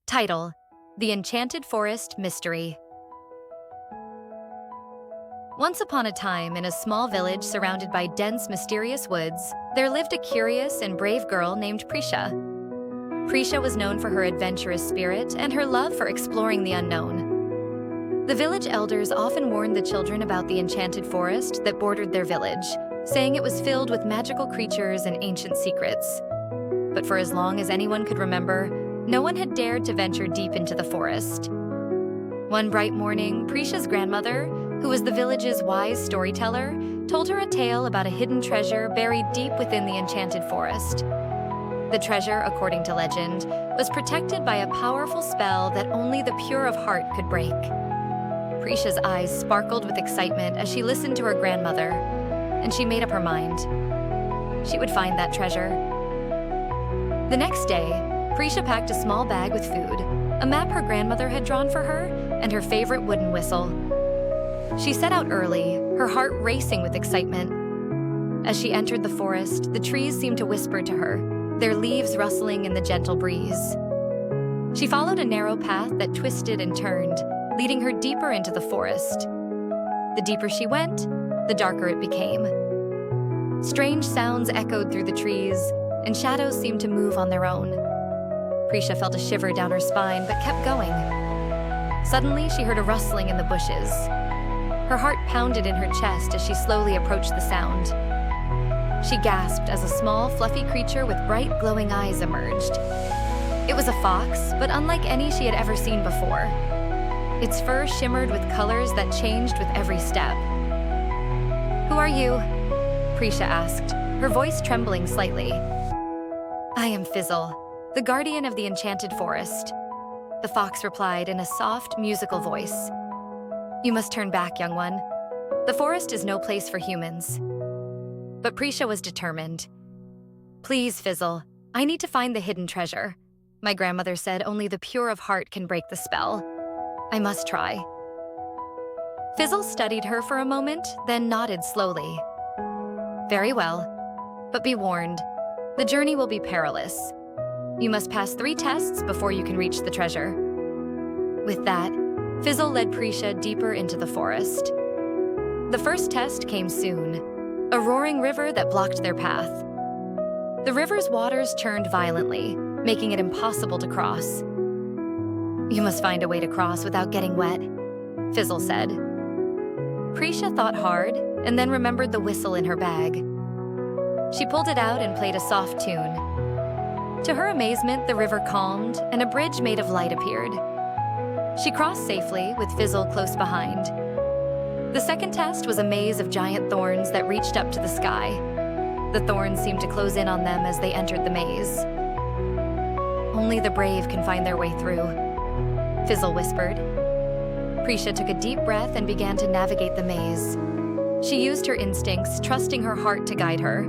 Title: The Enchanted Forest Mystery. Once upon a time, in a small village surrounded by dense, mysterious woods, there lived a curious and brave girl named Prisha. Prisha was known for her adventurous spirit and her love for exploring the unknown. The village elders often warned the children about the enchanted forest that bordered their village, saying it was filled with magical creatures and ancient secrets. But for as long as anyone could remember, no one had dared to venture deep into the forest. One bright morning, Prisha's grandmother, who was the village's wise storyteller, told her a tale about a hidden treasure buried deep within the enchanted forest. The treasure, according to legend, was protected by a powerful spell that only the pure of heart could break. Prisha's eyes sparkled with excitement as she listened to her grandmother, and she made up her mind. She would find that treasure. The next day, Prisha packed a small bag with food, a map her grandmother had drawn for her, and her favorite wooden whistle. She set out early, her heart racing with excitement. As she entered the forest, the trees seemed to whisper to her, their leaves rustling in the gentle breeze. She followed a narrow path that twisted and turned, leading her deeper into the forest. The deeper she went, the darker it became. Strange sounds echoed through the trees, and shadows seemed to move on their own. Prisha felt a shiver down her spine, but kept going. Suddenly, she heard a rustling in the bushes. Her heart pounded in her chest as she slowly approached the sound. She gasped as a small, fluffy creature with bright, glowing eyes emerged. It was a fox, but unlike any she had ever seen before. Its fur shimmered with colors that changed with every step. "Who are you?" Prisha asked, her voice trembling slightly. "I am Fizzle, the guardian of the enchanted forest," the fox replied in a soft, musical voice. "You must turn back, young one. The forest is no place for humans." But Prisha was determined. "Please, Fizzle, I need to find the hidden treasure. My grandmother said only the pure of heart can break the spell. I must try." Fizzle studied her for a moment, then nodded slowly. "Very well, but be warned, the journey will be perilous. You must pass 3 tests before you can reach the treasure." With that, Fizzle led Prisha deeper into the forest. The first test came soon, a roaring river that blocked their path. The river's waters churned violently, making it impossible to cross. "You must find a way to cross without getting wet," Fizzle said. Prisha thought hard and then remembered the whistle in her bag. She pulled it out and played a soft tune. To her amazement, the river calmed and a bridge made of light appeared. She crossed safely, with Fizzle close behind. The second test was a maze of giant thorns that reached up to the sky. The thorns seemed to close in on them as they entered the maze. "Only the brave can find their way through," Fizzle whispered. Prisha took a deep breath and began to navigate the maze. She used her instincts, trusting her heart to guide her.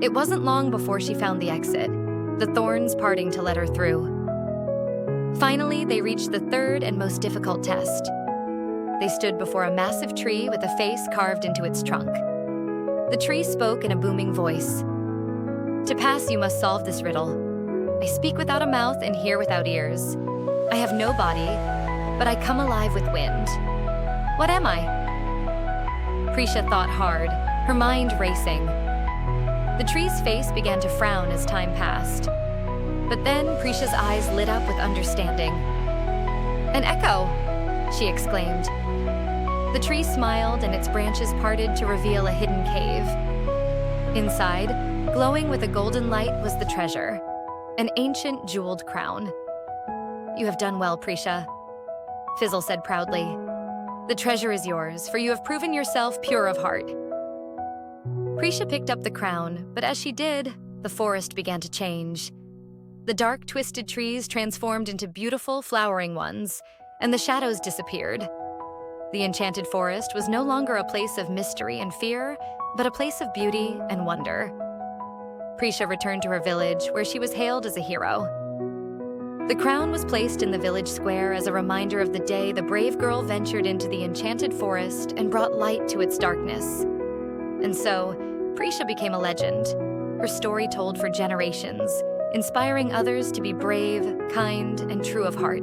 It wasn't long before she found the exit, the thorns parting to let her through. Finally, they reached the third and most difficult test. They stood before a massive tree with a face carved into its trunk. The tree spoke in a booming voice. "To pass, you must solve this riddle. I speak without a mouth and hear without ears. I have no body, but I come alive with wind. What am I?" Prisha thought hard, her mind racing. The tree's face began to frown as time passed. But then Prisha's eyes lit up with understanding. "An echo!" she exclaimed. The tree smiled and its branches parted to reveal a hidden cave. Inside, glowing with a golden light, was the treasure, an ancient jeweled crown. "You have done well, Prisha," Fizzle said proudly. "The treasure is yours, for you have proven yourself pure of heart." Prisha picked up the crown, but as she did, the forest began to change. The dark, twisted trees transformed into beautiful, flowering ones, and the shadows disappeared. The enchanted forest was no longer a place of mystery and fear, but a place of beauty and wonder. Prisha returned to her village, where she was hailed as a hero. The crown was placed in the village square as a reminder of the day the brave girl ventured into the enchanted forest and brought light to its darkness. And so, Prisha became a legend, her story told for generations, inspiring others to be brave, kind, and true of heart.